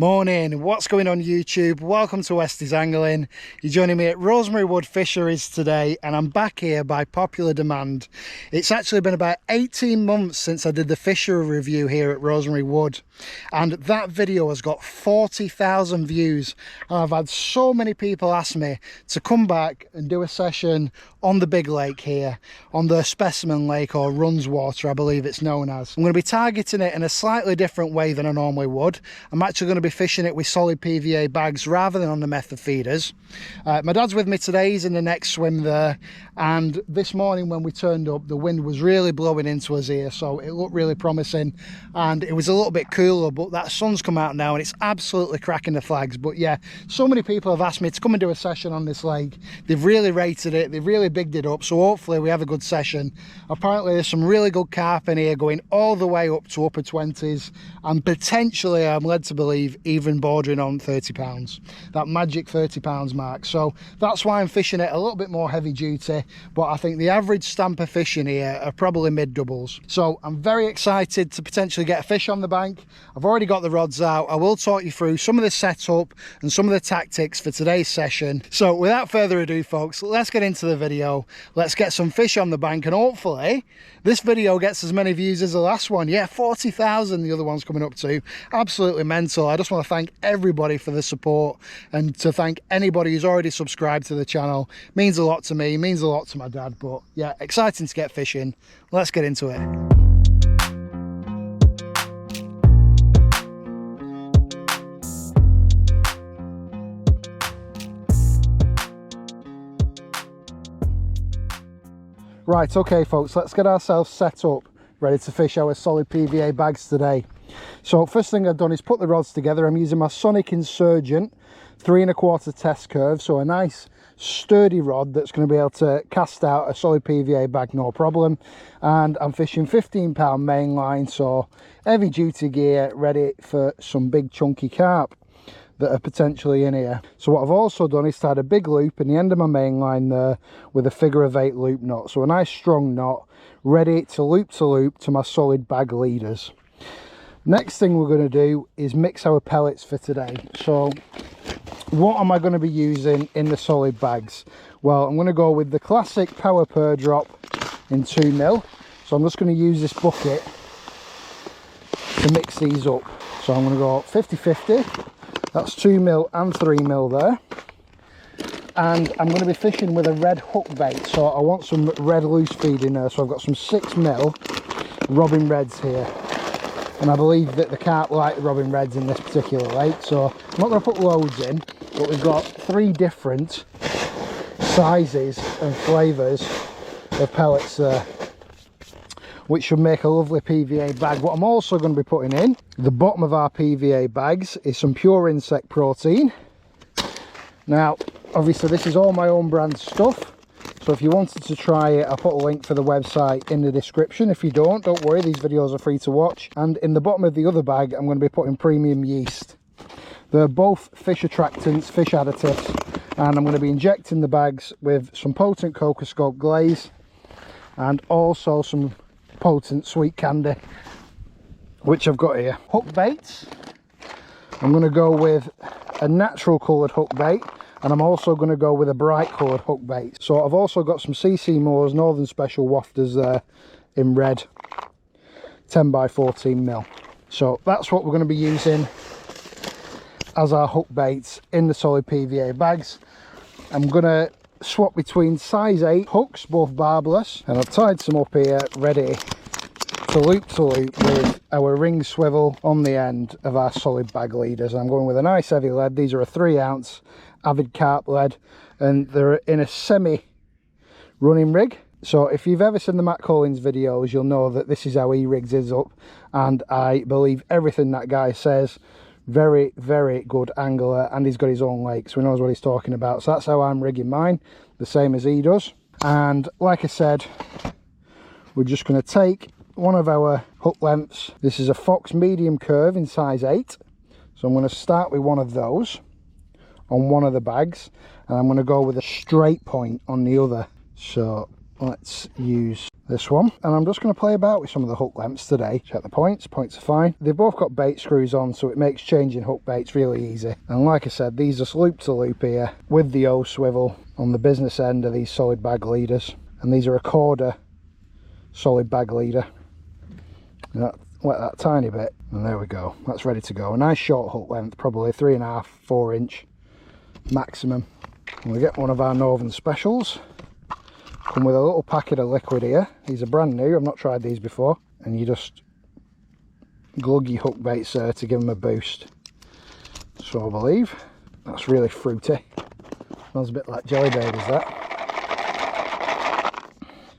Morning, what's going on YouTube? Welcome to WestysAngling. You're joining me at Rosemary Fisheries today, and I'm back here by popular demand. It's actually been about 18 months since I did the fishery review here at Rosemary Wood, and that video has got 40,000 views. And I've had so many people ask me to come back and do a session on the big lake here, on the Specimen Lake, or Runswater I believe it's known as. I'm going to be targeting it in a slightly different way than I normally would. I'm actually going to be fishing it with solid PVA bags rather than on the method feeders. My dad's with me today, he's in the next swim there, and this morning when we turned up the wind was really blowing into us here, so it looked really promising and it was a little bit cooler, but that sun's come out now and it's absolutely cracking the flags. But yeah, so many people have asked me to come and do a session on this lake. They've really rated it, they've really bigged it up, so hopefully we have a good session. Apparently there's some really good carp in here going all the way up to upper 20s, and potentially, I'm led to believe, even bordering on 30 pounds, that magic 30 pounds mark. So that's why I'm fishing it a little bit more heavy duty, but I think the average stamper fishing here are probably mid doubles. So I'm very excited to potentially get a fish on the bank. I've already got the rods out. I will talk you through some of the setup and some of the tactics for today's session. So without further ado folks, let's get into the video. Let's get some fish on the bank, and hopefully this video gets as many views as the last one. Yeah, 40,000 the other one's coming up to. Absolutely mental. I just want to thank everybody for the support, and to thank anybody who's already subscribed to the channel. Means a lot to me, means a lot to my dad. But yeah, exciting to get fishing. Let's get into it. Right, okay folks, let's get ourselves set up, ready to fish our solid PVA bags today. So first thing I've done is put the rods together. I'm using my Sonic Insurgent 3 1/4 test curve, so a nice sturdy rod that's going to be able to cast out a solid PVA bag no problem. And I'm fishing 15-pound main line, so heavy duty gear, ready for some big chunky carp that are potentially in here. So what I've also done is tied a big loop in the end of my main line there with a figure of 8 loop knot, so a nice strong knot ready to loop to my solid bag leaders. Next thing we're going to do is mix our pellets for today. So what am I going to be using in the solid bags? Well, I'm going to go with the classic power purr drop in 2 mil. So I'm just going to use this bucket to mix these up. So I'm going to go 50-50. That's 2 mil and 3 mil there. And I'm going to be fishing with a red hook bait, so I want some red loose feed in there. So I've got some 6 mil Robin Reds here, and I believe that the carp like the Robin Reds in this particular lake, so I'm not going to put loads in, but we've got 3 different sizes and flavours of pellets there, which should make a lovely PVA bag. What I'm also going to be putting in the bottom of our PVA bags is some pure insect protein. Now obviously this is all my own brand stuff, so if you wanted to try it, I'll put a link for the website in the description. If you don't worry, these videos are free to watch. And in the bottom of the other bag I'm going to be putting premium yeast. They're both fish attractants, fish additives, and I'm going to be injecting the bags with some potent Coca Scope glaze and also some potent sweet candy, which I've got here. Hook baits, I'm going to go with a natural coloured hook bait, and I'm also going to go with a bright coloured hook bait. So I've also got some CC Moore's Northern Special Wafters there in red, 10 by 14 mil. So that's what we're going to be using as our hook baits in the solid PVA bags. I'm going to swap between size 8 hooks, both barbless, and I've tied some up here ready to loop with our ring swivel on the end of our solid bag leaders. I'm going with a nice heavy lead. These are a 3 ounce Avid carp lead, and they're in a semi running rig. So if you've ever seen the Matt Collins videos, you'll know that this is how he rigs his up, and I believe everything that guy says. Very, very good angler, and he's got his own lake, so he knows what he's talking about. So that's how I'm rigging mine, the same as he does. And like I said, we're just going to take one of our hook lengths. This is a Fox medium curve in size 8, so I'm going to start with one of those on one of the bags, and I'm going to go with a straight point on the other. So let's use this one, and I'm just going to play about with some of the hook lengths today. Check the points are fine. They've both got bait screws on, so it makes changing hook baits really easy. And like I said, these are loop to loop here with the O swivel on the business end of these solid bag leaders, and these are a 1/4 solid bag leader. Wet that tiny bit, and there we go, that's ready to go. A nice short hook length, probably 3.5 4 inch maximum. And we get one of our Northern Specials, come with a little packet of liquid here. These are brand new, I've not tried these before, and you just glug your hook baits there to give them a boost. So I believe that's really fruity, smells a bit like jelly babies, that.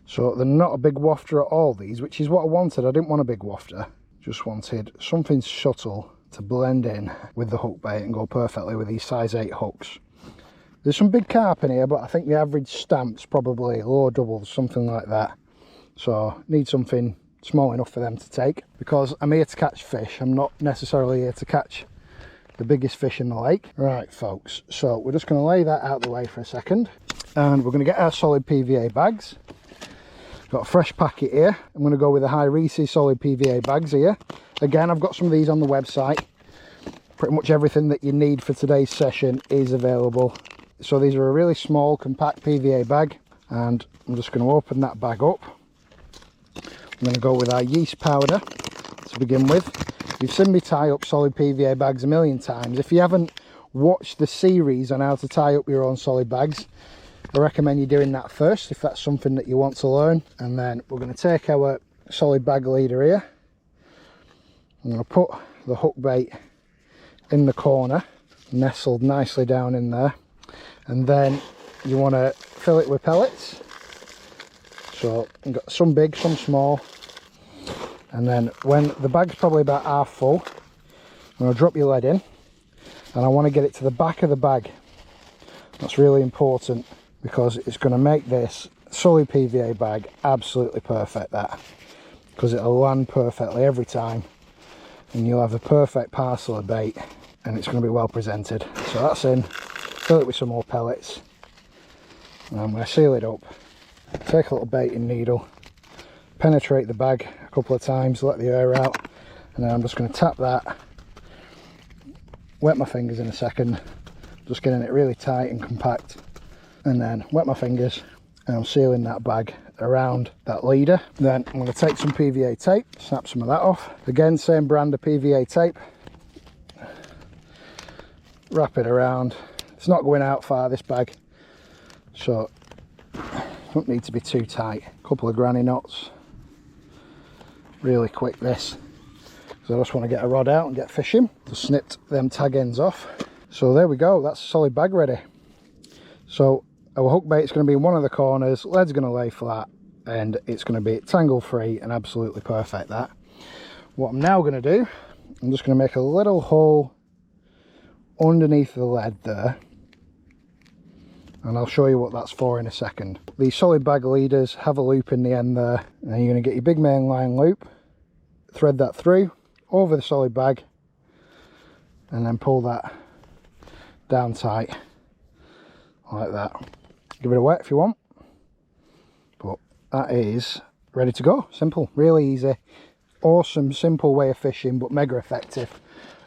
So they're not a big wafter at all, these, which is what I wanted. I didn't want a big wafter, just wanted something subtle to blend in with the hook bait and go perfectly with these size 8 hooks. There's some big carp in here, but I think the average stamp's probably low doubles, something like that. So need something small enough for them to take, because I'm here to catch fish. I'm not necessarily here to catch the biggest fish in the lake. Right folks, so we're just going to lay that out of the way for a second, and we're going to get our solid PVA bags. Got a fresh packet here. I'm going to go with the High Reese's solid PVA bags here. Again, I've got some of these on the website. Pretty much everything that you need for today's session is available. So these are a really small, compact PVA bag, and I'm just going to open that bag up. I'm going to go with our yeast powder to begin with. You've seen me tie up solid PVA bags a million times. If you haven't watched the series on how to tie up your own solid bags, I recommend you doing that first if that's something that you want to learn. And then we're going to take our solid bag leader here. I'm going to put the hook bait in the corner, nestled nicely down in there. And then you want to fill it with pellets. So I've got some big, some small. And then when the bag's probably about half full, I'm going to drop your lead in. And I want to get it to the back of the bag. That's really important, because it's going to make this solid PVA bag absolutely perfect, that, because it'll land perfectly every time, and you'll have a perfect parcel of bait, and it's going to be well presented. So that's in. Fill it with some more pellets, and I'm going to seal it up. Take a little baiting needle, penetrate the bag a couple of times, let the air out, and then I'm just going to tap that, wet my fingers in a second, just getting it really tight and compact, and then wet my fingers, and I'm sealing that bag around that leader. Then I'm going to take some PVA tape, snap some of that off. Again, same brand of PVA tape. Wrap it around. It's not going out far, this bag, so don't need to be too tight. A couple of granny knots. Really quick this, because I just want to get a rod out and get fishing. Just snipped them tag ends off. So there we go, that's a solid bag ready. So our hook bait's going to be in one of the corners, lead's going to lay flat, and it's going to be tangle free and absolutely perfect, that. What I'm now going to do, I'm just going to make a little hole underneath the lead there, and I'll show you what that's for in a second. These solid bag leaders have a loop in the end there, and then you're going to get your big main line loop, thread that through over the solid bag, and then pull that down tight like that. Give it a wet if you want, but that is ready to go. Simple, really easy, awesome, simple way of fishing, but mega effective.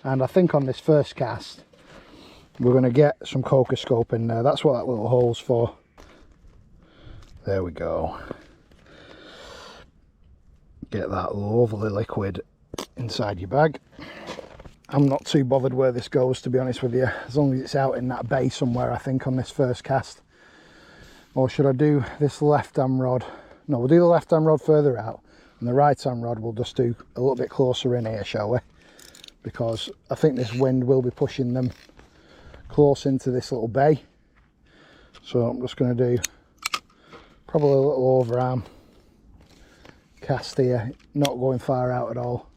And I think on this first cast we're going to get some coca scope in there. That's what that little hole's for. There we go. Get that lovely liquid inside your bag. I'm not too bothered where this goes, to be honest with you, as long as it's out in that bay somewhere, I think, on this first cast. Or should I do this left hand rod? No, we'll do the left hand rod further out, and the right hand rod we'll just do a little bit closer in here, shall we? Because I think this wind will be pushing them close into this little bay. So I'm just going to do probably a little overarm cast here, not going far out at all.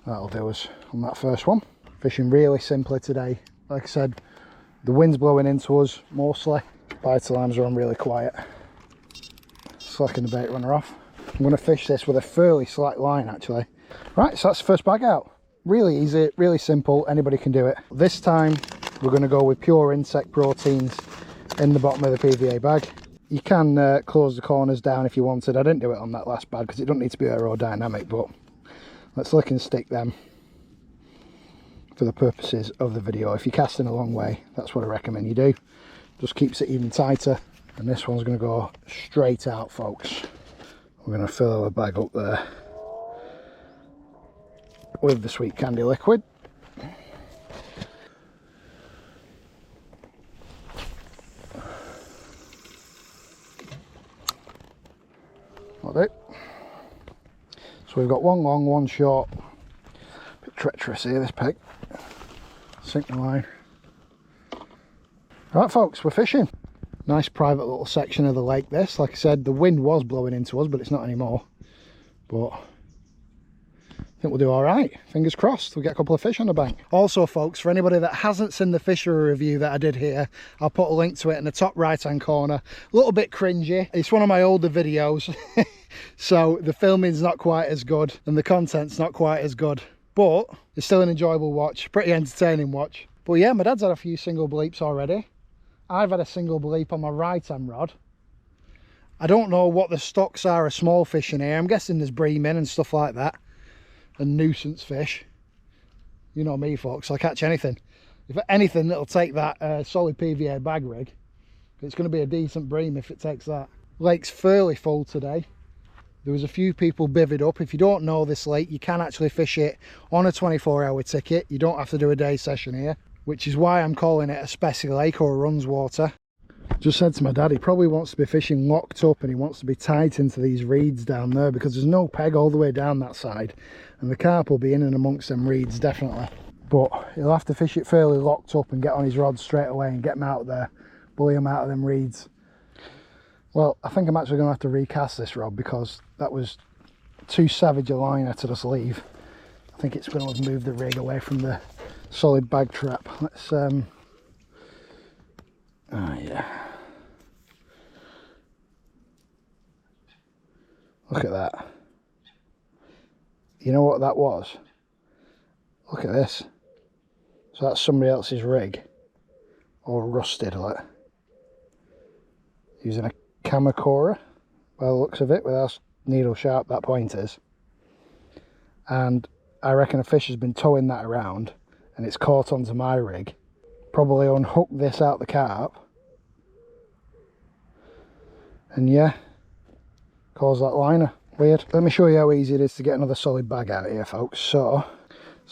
That'll do us on that first one. Fishing really simply today. Like I said, the wind's blowing into us mostly. Bite lines are on really quiet. Slacking the bait runner off. I'm going to fish this with a fairly slack line actually. Right, so that's the first bag out. Really easy, really simple, anybody can do it. This time we're going to go with pure insect proteins in the bottom of the PVA bag. You can close the corners down if you wanted. I didn't do it on that last bag because it doesn't need to be aerodynamic, but let's lick and stick them for the purposes of the video. If you're casting a long way, that's what I recommend you do. Just keeps it even tighter. And this one's going to go straight out, folks. We're going to fill our bag up there with the sweet candy liquid. That'll do. So we've got one long, one short. A bit treacherous here, this peg. Sink the line. Right, folks, we're fishing. Nice private little section of the lake this. Like I said, the wind was blowing into us, but it's not anymore. But I think we'll do all right. Fingers crossed, we'll get a couple of fish on the bank. Also, folks, for anybody that hasn't seen the fishery review that I did here, I'll put a link to it in the top right hand corner. A little bit cringy. It's one of my older videos, so the filming's not quite as good and the content's not quite as good, but it's still an enjoyable watch, pretty entertaining watch. But yeah, my dad's had a few single bleeps already. I've had a single bleep on my right hand rod. I don't know what the stocks are of small fish in here. I'm guessing there's breaming and stuff like that, and nuisance fish. You know me, folks, I'll catch anything. If anything, it'll take that solid PVA bag rig. It's going to be a decent bream if it takes that. Lake's fairly full today. There was a few people bivvied up. If you don't know this lake, you can actually fish it on a 24-hour ticket. You don't have to do a day session here, which is why I'm calling it a special lake or a runs water. Just said to my dad, he probably wants to be fishing locked up and he wants to be tight into these reeds down there because there's no peg all the way down that side, and the carp will be in and amongst them reeds definitely. But he'll have to fish it fairly locked up and get on his rod straight away and get them out there, bully them out of them reeds. Well, I think I'm actually going to have to recast this rod because that was too savage a liner to just leave. I think it's going to move the rig away from the solid bag trap. Let's oh yeah, look at that. You know what that was? Look at this. So that's somebody else's rig, all rusted like, using a Kamakura by the looks of it, with how needle sharp that point is. And I reckon a fish has been towing that around and it's caught onto my rig, probably unhooked this out the carp, and yeah, caused that liner. Weird. Let me show you how easy it is to get another solid bag out here, folks. So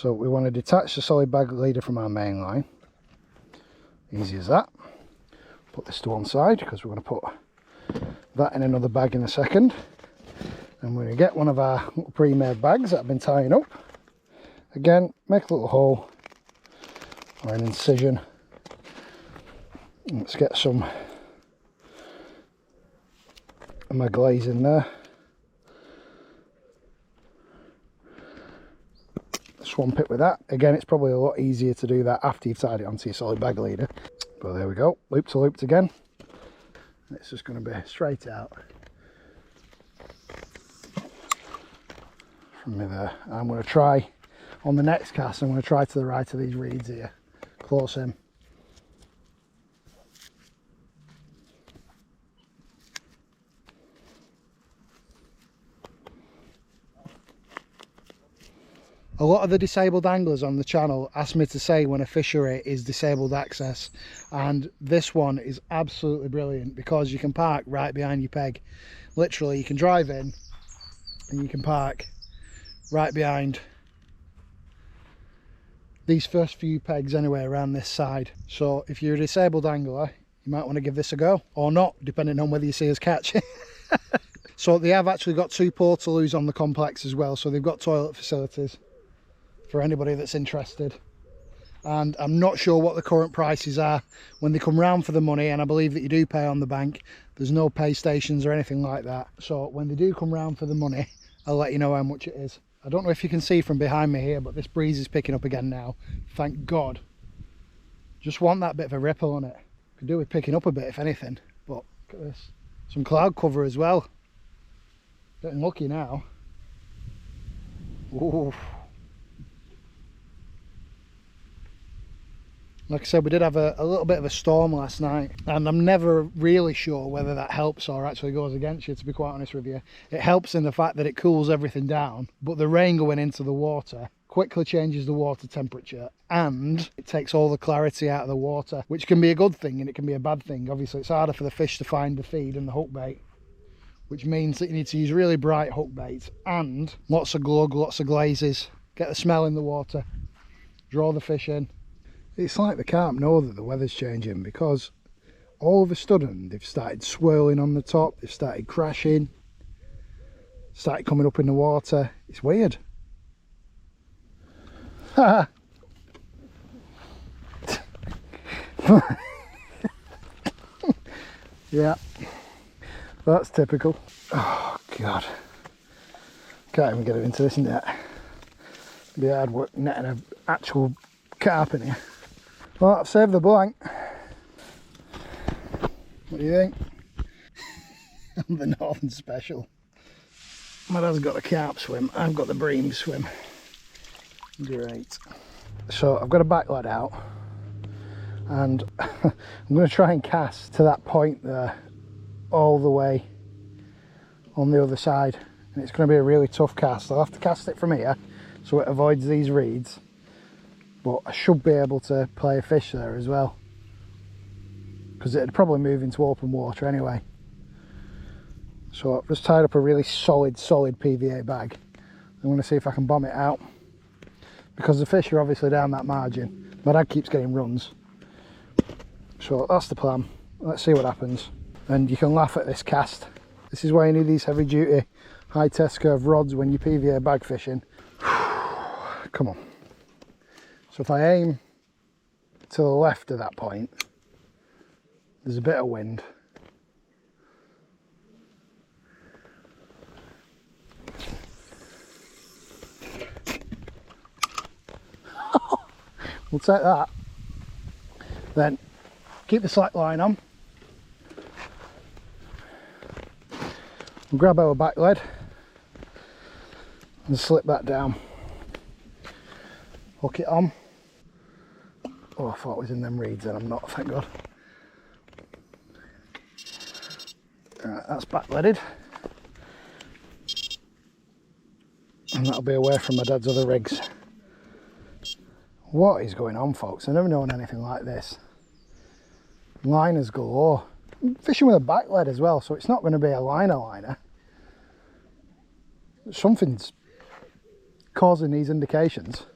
we want to detach the solid bag leader from our main line. Easy as that. Put this to one side because we're going to put that in another bag in a second. And we're going to get one of our little pre-made bags that I've been tying up. Again, make a little hole or an incision. Let's get some of my glaze in there. Swamp it with that. Again, it's probably a lot easier to do that after you've tied it onto your solid bag leader. But there we go, loop to looped again. It's just going to be straight out from me there. I'm going to try on the next cast, I'm going to try to the right of these reeds here, close in. A lot of the disabled anglers on the channel ask me to say when a fishery is disabled access, and this one is absolutely brilliant because you can park right behind your peg. Literally, you can drive in and you can park right behind these first few pegs anyway around this side. So if you're a disabled angler, you might want to give this a go, or not, depending on whether you see us catch. So they have actually got 2 portaloos on the complex as well, so they've got toilet facilities for anybody that's interested. And I'm not sure what the current prices are when they come round for the money, and I believe that you do pay on the bank. There's no pay stations or anything like that. So when they do come round for the money, I'll let you know how much it is. I don't know if you can see from behind me here, but this breeze is picking up again now, thank God. Just want that bit of a ripple on it. Could do with picking up a bit if anything. But look at this, some cloud cover as well. Getting lucky now. Ooh. Like I said, we did have a little bit of a storm last night, and I'm never really sure whether that helps or actually goes against you, to be quite honest with you. It helps in the fact that it cools everything down, but the rain going into the water quickly changes the water temperature, and it takes all the clarity out of the water, which can be a good thing and it can be a bad thing. Obviously it's harder for the fish to find the feed and the hook bait, which means that you need to use really bright hook bait and lots of glug, lots of glazes, get the smell in the water, draw the fish in. It's like they can't know that the weather's changing, because all of a sudden they've started swirling on the top, they've started crashing, started coming up in the water. It's weird. Yeah, that's typical. Oh god, can't even get it into this net. It'd be hard work netting an actual carp in here. Well, I've saved the blank. What do you think? I'm the Northern Special. My dad's got the carp swim, I've got the bream swim. Great. So I've got a back lead out, and I'm going to try and cast to that point there all the way on the other side, and it's going to be a really tough cast. I'll have to cast it from here so it avoids these reeds, but I should be able to play a fish there as well, because it'd probably move into open water anyway. So I've just tied up a really solid PVA bag. I'm going to see if I can bomb it out, because the fish are obviously down that margin. My dad keeps getting runs, so that's the plan. Let's see what happens. And you can laugh at this cast. This is why you need these heavy duty high test curve rods when you're PVA bag fishing. Come on. So if I aim to the left of that point, there's a bit of wind. We'll take that. Then keep the slack line on. We'll grab our back lead and slip that down. Hook it on. Oh, I thought it was in them reeds, and I'm not, thank God. Right, that's back leaded. And that'll be away from my dad's other rigs. What is going on, folks? I've never known anything like this. Liners galore. I'm fishing with a back lead as well, so it's not going to be a liner. Something's causing these indications.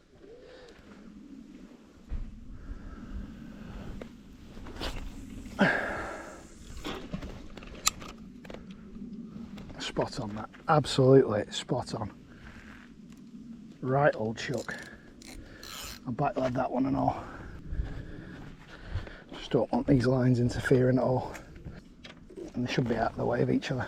Spot on, that. Absolutely spot on. Right, old chuck. I'll back lead that one and all. Just don't want these lines interfering at all. And they should be out of the way of each other.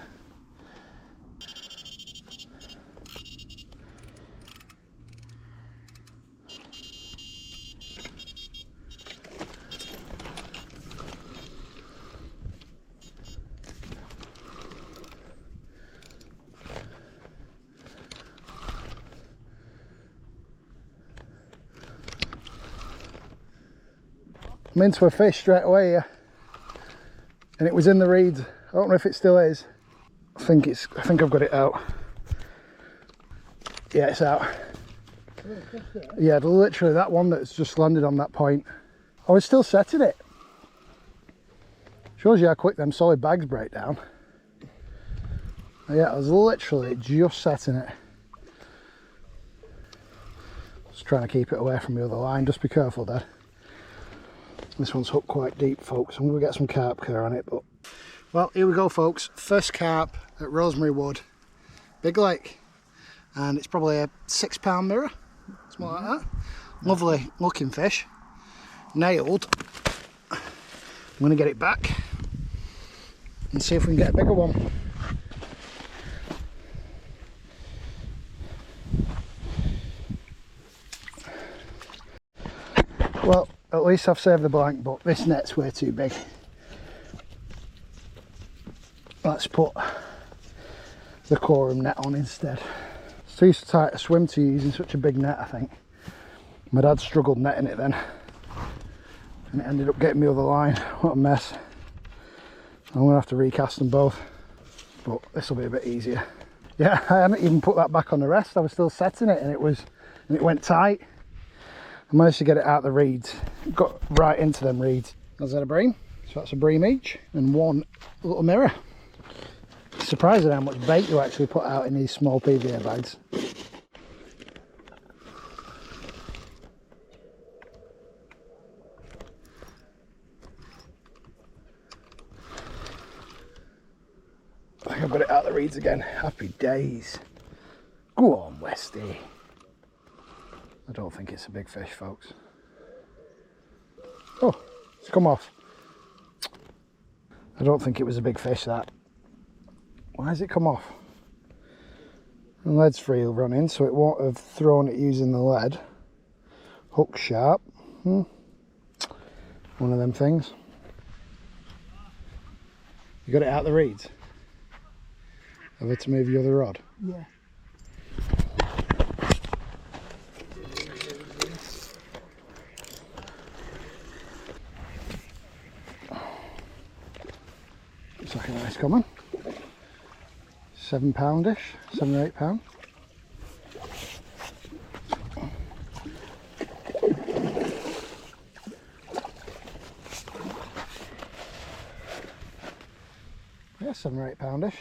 I'm into a fish straight away here, and it was in the reeds. I don't know if it still is. I think I've got it out. Yeah, it's out. Yeah, literally that one that's just landed on that point. I was still setting it. Shows you how quick them solid bags break down. Yeah, I was literally just setting it. Just trying to keep it away from the other line. Just be careful, Dad. This one's hooked quite deep, folks. I'm going to get some carp cur on it, but... Well, here we go, folks. First carp at Rosemary Wood. Big lake. And it's probably a £6 mirror. Something like that. Lovely looking fish. Nailed. I'm going to get it back and see if we can get a bigger one. Well, at least I've saved the blank, but this net's way too big. Let's put the quorum net on instead. It's too tight a swim to use in such a big net, I think. My dad struggled netting it then. and it ended up getting me other line. What a mess. I'm gonna have to recast them both, but this will be a bit easier. Yeah, I hadn't even put that back on the rest. I was still setting it, and it went tight. I managed to get it out the reeds, got right into them reeds. That's that a bream, so that's a bream each, and one little mirror. Surprised at how much bait you actually put out in these small PVA bags. I think I've got it out the reeds again. Happy days. Go on, Westy. I don't think it's a big fish, folks. Oh, it's come off. I don't think it was a big fish, that. Why has it come off? The lead's free running, so it won't have thrown it using the lead. Hook sharp. One of them things. You got it out the reeds? Have I to move your other rod? Yeah. Looks like a nice common. 7 poundish, 7 or 8 pound. Yeah, 7 or 8 poundish.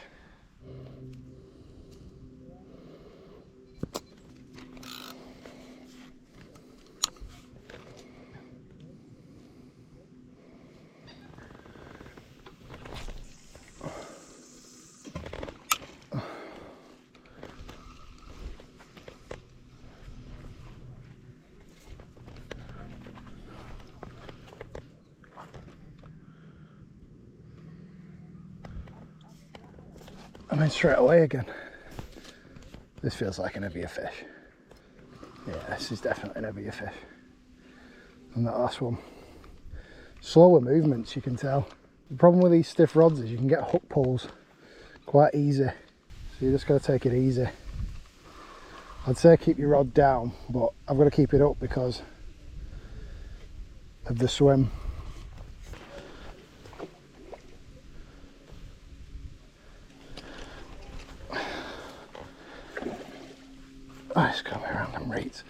And then straight away again. This feels like an heavier fish. Yeah, this is definitely an heavier fish than that last one. Slower movements, you can tell. The problem with these stiff rods is you can get hook pulls quite easy. So you just got to take it easy. I'd say keep your rod down, but I've got to keep it up because of the swim. Oh, it's coming around them reeds.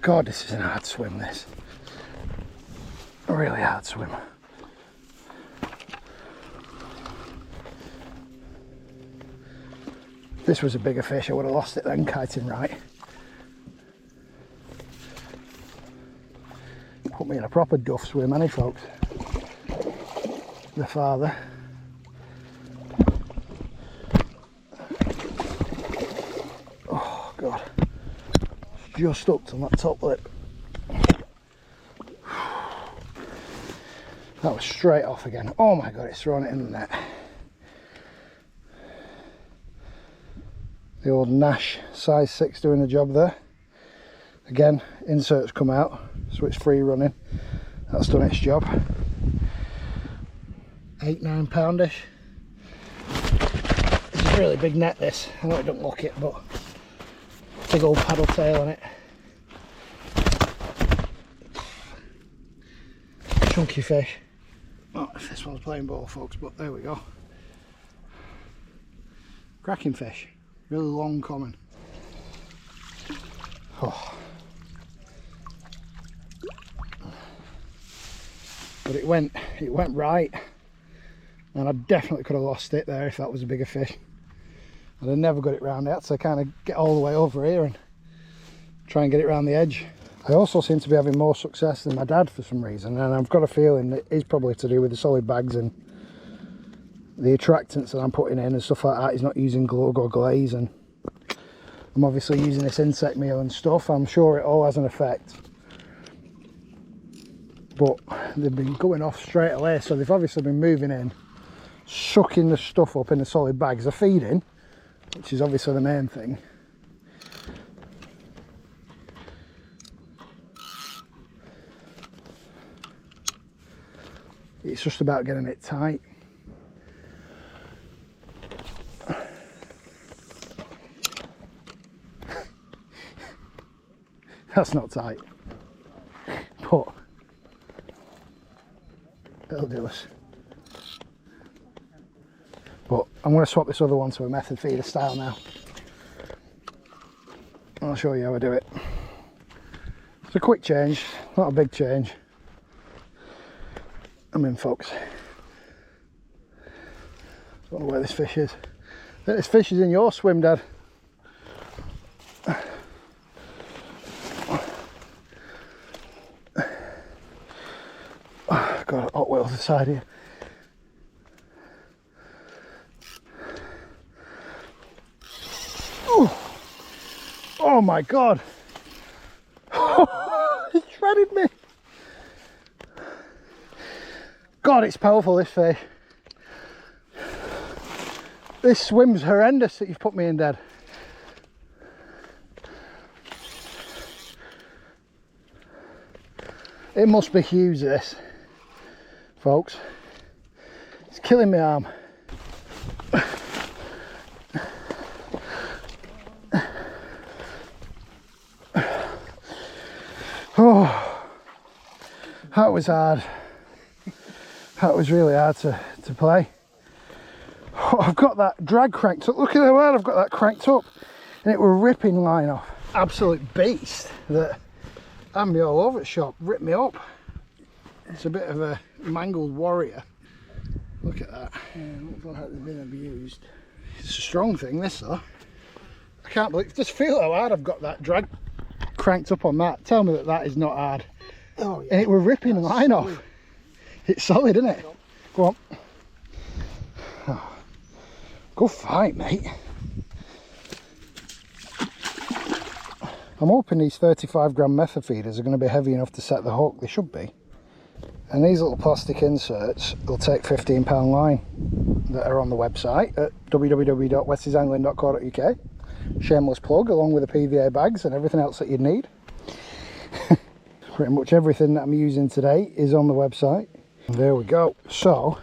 God, this is a hard swim, this. A really hard swim. If this was a bigger fish, I would have lost it then, kiting right. Put me in a proper duff swim, ain't he, folks? The father. God, just up to that top lip. That was straight off again. Oh my God, it's thrown it in the net. The old Nash size 6 doing the job there. Again, inserts come out, so it's free running. That's done its job. 8-9 poundish. It's a really big net, this. I know it don't look it, but big old paddle tail on it. Chunky fish. Oh, if this one's playing ball, folks, but there we go. Cracking fish. Really long common. Oh. But it went right, and I definitely could have lost it there if that was a bigger fish. I'd have never got it round it, so I kind of get all the way over here and try and get it round the edge. I also seem to be having more success than my dad for some reason, and I've got a feeling that it's probably to do with the solid bags and the attractants that I'm putting in and stuff like that. He's not using glug or glaze, and I'm obviously using this insect meal and stuff. I'm sure it all has an effect, but they've been going off straight away, so they've obviously been moving in, sucking the stuff up in the solid bags. They're feeding, which is obviously the main thing. It's just about getting it tight. That's not tight. It'll do us. But I'm going to swap this other one to a method feeder style now. I'll show you how I do it. It's a quick change, not a big change. I'm in, folks. I don't know where this fish is. I think this fish is in your swim, Dad. Oh, got a hot whale to the side here. Oh my God. He shredded me. God, it's powerful, this fish. This swim's horrendous that you've put me in, Dad. It must be huge, this, folks. It's killing my arm. Oh, that was hard. That was really hard to play. Oh, I've got that drag cranked up. Look at how hard I've got that cranked up. And it were ripping line off. Absolute beast that had me all over the shop, ripped me up. It's a bit of a mangled warrior. Look at that. Yeah, looks like it's been abused. It's a strong thing, this though. I can't believe, just feel how hard I've got that drag cranked up on that. Tell me that that is not hard. Oh yeah. And it were ripping line off. It's solid, isn't it? Go on. Oh, go fight, mate. I'm hoping these 35 gram method feeders are going to be heavy enough to set the hook. They should be. And these little plastic inserts will take £15 line that are on the website at www.westysangling.co.uk. Shameless plug, along with the PVA bags and everything else that you'd need. Pretty much everything that I'm using today is on the website. And there we go. So,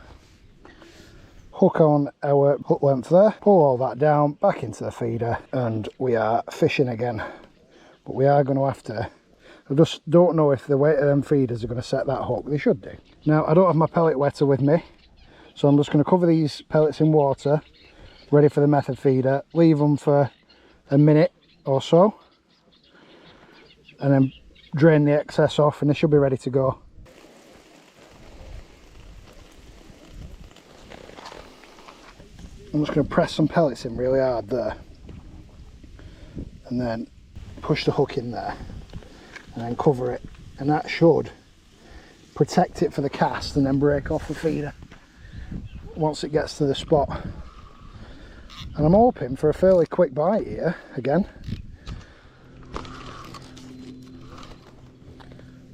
hook on our hook length there, pull all that down, back into the feeder, and we are fishing again. But we are going to have to, I just don't know if the weight of them feeders are going to set that hook. They should do. Now, I don't have my pellet wetter with me, so I'm just going to cover these pellets in water, ready for the method feeder, leave them for a minute or so, and then drain the excess off, and they should be ready to go. I'm just going to press some pellets in really hard there, and then push the hook in there, and then cover it, and that should protect it for the cast, and then break off the feeder once it gets to the spot. And I'm hoping for a fairly quick bite here again.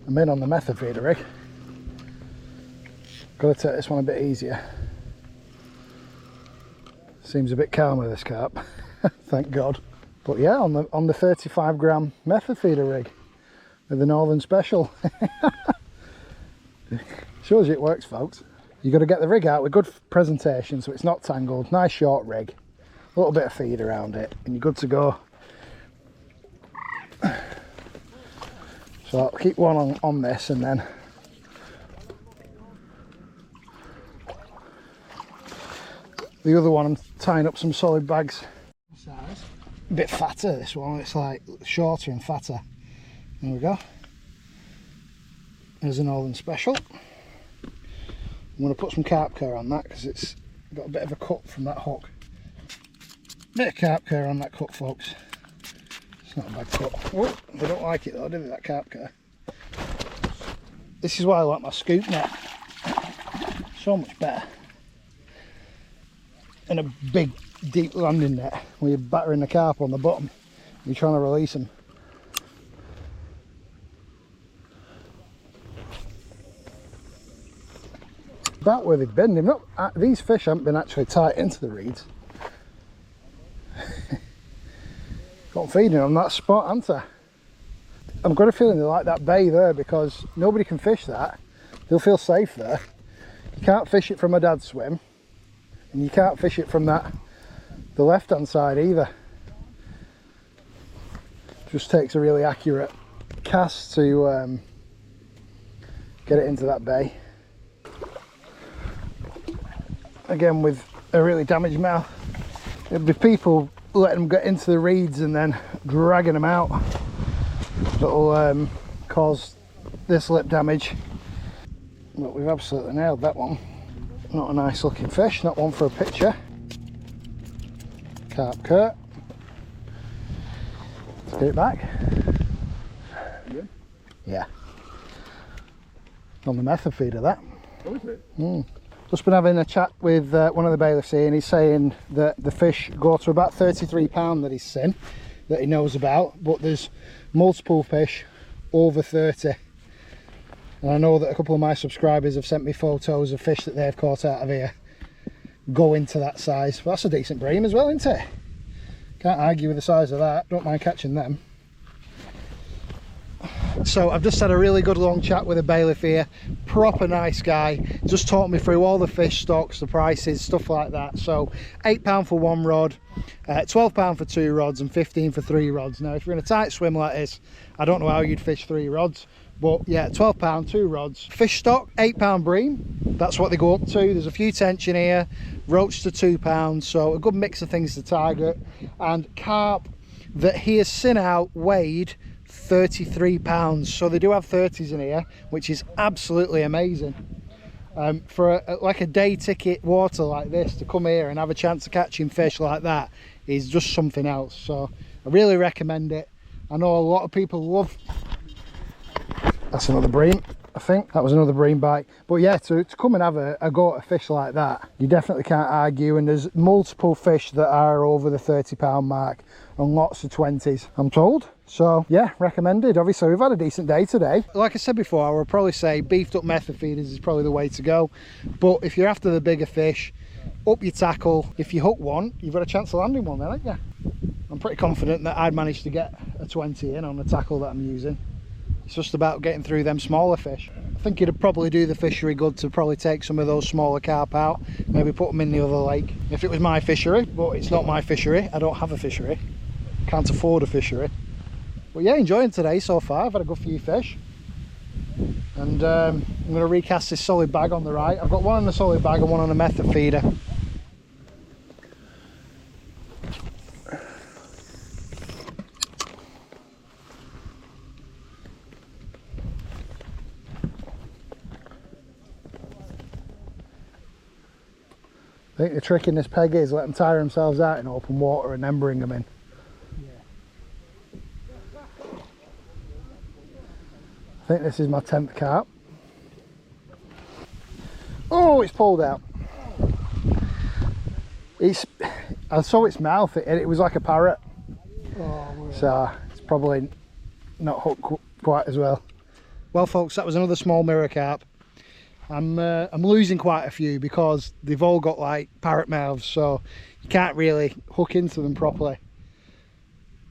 I'm in on the method feeder rig. Got to take this one a bit easier. Seems a bit calmer, this carp. Thank God. But yeah, on the 35 gram method feeder rig with the Northern Special. Shows you it works, folks. You've got to get the rig out with good presentation so it's not tangled. Nice short rig, a little bit of feed around it, and you're good to go. So I'll keep one on this, and then the other one I'm tying up some solid bags. A bit fatter, this one, it's like shorter and fatter. There we go. There's a Northern Special. I'm going to put some carp care on that because it's got a bit of a cut from that hook. Bit of carp care on that cut, folks. It's not a bad cut. Oh, they don't like it though, do they, that carp care? This is why I like my scoop net. So much better. And a big deep landing net where you're battering the carp on the bottom. You're trying to release them. About where they've been. They've not, these fish haven't been actually tight into the reeds. Got feeding on that spot, haven't I? I've got a feeling they like that bay there because nobody can fish that. They'll feel safe there. You can't fish it from a dad's swim, and you can't fish it from the left hand side either. Just takes a really accurate cast to get it into that bay. again with a really damaged mouth. It'd be people letting them get into the reeds and then dragging them out that'll cause this lip damage. But we've absolutely nailed that one. Not a nice looking fish, not one for a picture. Carp Kurt. Let's get it back. Yeah. On the method feeder, that. Oh, is it? Just been having a chat with one of the bailiffs here, and he's saying that the fish go to about £33 that he's seen, that he knows about, but there's multiple fish over 30. And I know that a couple of my subscribers have sent me photos of fish that they've caught out of here go into that size. But that's a decent bream as well, isn't it? Can't argue with the size of that. Don't mind catching them. So I've just had a really good long chat with a bailiff here, proper nice guy, just taught me through all the fish stocks, the prices, stuff like that. So £8 for one rod, £12 for two rods and 15 for three rods. Now if you're in a tight swim like this, I don't know how you'd fish three rods, but yeah, £12 two rods. Fish stock, £8 bream, that's what they go up to. There's a few tension here, roach to £2, so a good mix of things to target. And carp that he has seen out weighed £33, so they do have 30s in here, which is absolutely amazing. For like a day ticket water like this, to come here and have a chance of catching fish like that is just something else. So I really recommend it. I know a lot of people love. That's another bream, I think. That was another bream bite. But yeah, to come and have a go at a fish like that, you definitely can't argue. And there's multiple fish that are over the £30 mark and lots of 20s, I'm told. So yeah, recommended. Obviously we've had a decent day today. Like I said before, I would probably say beefed up method feeders is probably the way to go. But if you're after the bigger fish, up your tackle. If you hook one, you've got a chance of landing one then, haven't you? I'm pretty confident that I'd manage to get a 20 in on the tackle that I'm using. It's just about getting through them smaller fish. I think it'd probably do the fishery good to probably take some of those smaller carp out, maybe put them in the other lake if it was my fishery. But it's not my fishery. I don't have a fishery, can't afford a fishery. But yeah, enjoying today so far. I've had a good few fish, and I'm going to recast this solid bag on the right. I've got one on the solid bag and one on a method feeder. I think the trick in this peg is let them tire themselves out in open water and then bring them in. I think this is my 10th carp. Oh, it's pulled out. I saw its mouth, it was like a parrot. Oh, so it's probably not hooked quite as well. Well folks, that was another small mirror carp. I'm losing quite a few because they've all got like parrot mouths, so you can't really hook into them properly.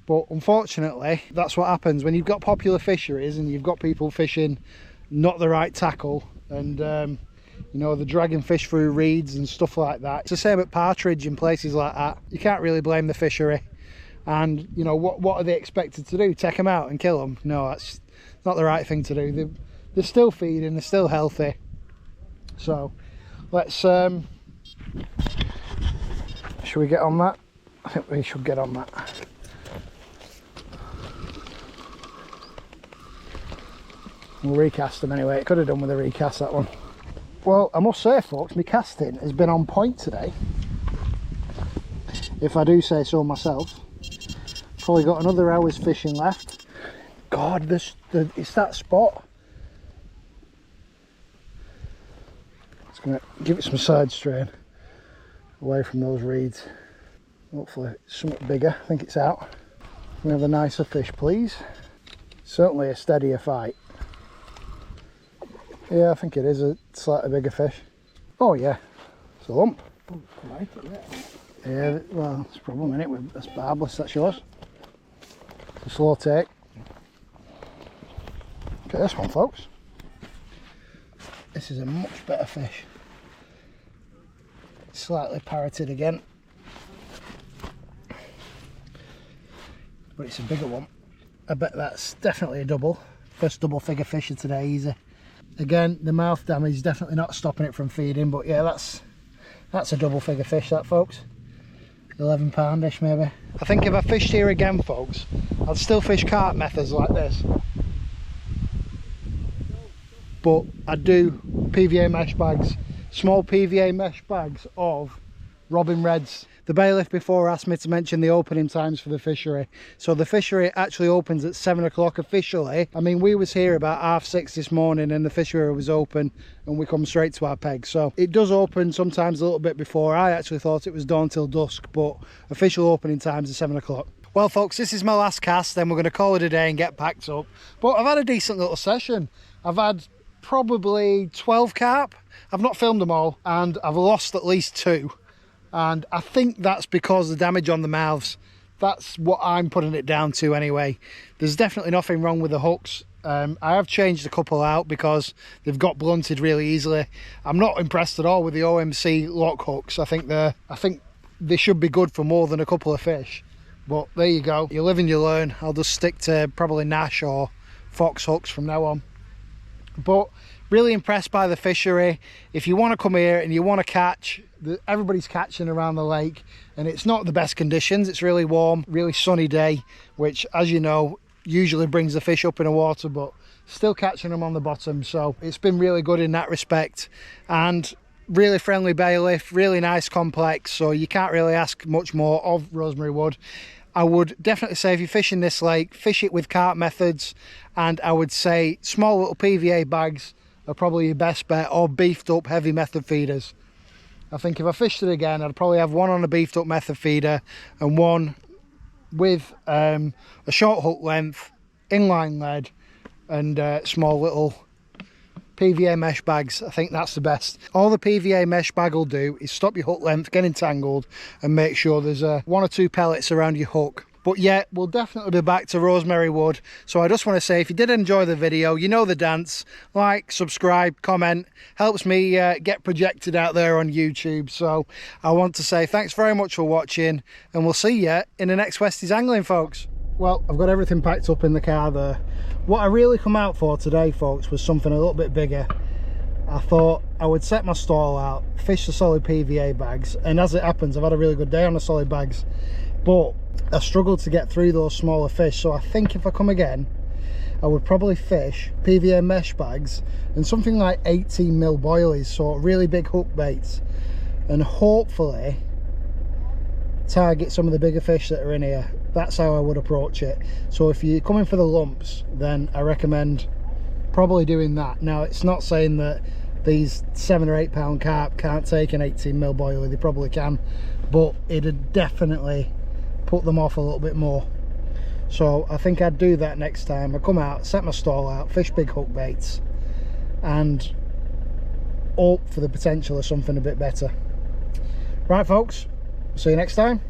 But unfortunately, that's what happens when you've got popular fisheries and you've got people fishing not the right tackle, and you know, they're dragging fish through reeds and stuff like that. It's the same at partridge in places like that. You can't really blame the fishery. And you know, what are they expected to do? Take them out and kill them? No, that's not the right thing to do. They're still feeding, they're still healthy. So let's should we get on that? I think we should get on that. We'll recast them anyway. It could have done with a recast, that one. Well, I must say folks, my casting has been on point today, if I do say so myself. Probably got another hour's fishing left. God, it's that spot. It's going to give it some side strain away from those reeds. Hopefully it's something bigger. I think it's out. Can we have a nicer fish, please? Certainly a steadier fight. Yeah, I think it is a slightly bigger fish. Oh yeah, it's a lump. Yeah, well, it's a problem, isn't it? With that's barbless, that's yours. It's a slow take. Look at this one, folks. This is a much better fish. Slightly parroted again, but it's a bigger one. I bet that's definitely a double. First double figure fish of today, easy. Again, the mouth damage is definitely not stopping it from feeding, but yeah, that's That's a double figure fish, that, folks. 11 poundish maybe. I think if I fished here again, folks, I'd still fish carp methods like this, but I'd do PVA mesh bags, small PVA mesh bags of Robin Reds. The bailiff before asked me to mention the opening times for the fishery. So the fishery actually opens at 7 o'clock officially. I mean, we was here about 6:30 this morning and the fishery was open and we come straight to our peg. So it does open sometimes a little bit before. I actually thought it was dawn till dusk, but official opening times are 7 o'clock. Well, folks, this is my last cast, then we're going to call it a day and get packed up. But I've had a decent little session. I've had probably 12 carp. I've not filmed them all and I've lost at least 2. And I think that's because the damage on the mouths, that's what I'm putting it down to anyway. There's definitely nothing wrong with the hooks. I have changed a couple out because they've got blunted really easily. I'm not impressed at all with the OMC lock hooks. I think they should be good for more than a couple of fish. But there you go, you live and you learn. I'll just stick to probably Nash or Fox hooks from now on. But really impressed by the fishery. If you want to come here and you want to catch, everybody's catching around the lake and it's not the best conditions. It's really warm, really sunny day, which, as you know, usually brings the fish up in the water, but still catching them on the bottom. So it's been really good in that respect, and really friendly bailiff, really nice complex, so you can't really ask much more of Rosemary Wood. I would definitely say if you're fishing this lake, fish it with carp methods, and I would say small little PVA bags are probably your best bet, or beefed up heavy method feeders. I think if I fished it again, I'd probably have one on a beefed up method feeder and one with a short hook length, inline lead, and small little PVA mesh bags. I think that's the best. All the PVA mesh bag will do is stop your hook length getting tangled and make sure there's 1 or 2 pellets around your hook. But yeah, we'll definitely be back to Rosemary Wood. So I just want to say, if you did enjoy the video, you know the dance. Like, subscribe, comment. Helps me get projected out there on YouTube. So I want to say thanks very much for watching, and we'll see you in the next Westies Angling, folks. Well, I've got everything packed up in the car there. What I really come out for today, folks, was something a little bit bigger. I thought I would set my stall out, fish the solid PVA bags, and as it happens, I've had a really good day on the solid bags. But I struggled to get through those smaller fish, so I think if I come again, I would probably fish PVA mesh bags and something like 18mm boilies, so really big hook baits, and hopefully target some of the bigger fish that are in here. That's how I would approach it. So if you're coming for the lumps, then I recommend probably doing that. Now, it's not saying that these 7 or 8 pound carp can't take an 18mm boilie, they probably can, but it'd definitely put them off a little bit more. So I think I'd do that next time. I come out, set my stall out, fish big hook baits, and hope for the potential of something a bit better. Right, folks, see you next time.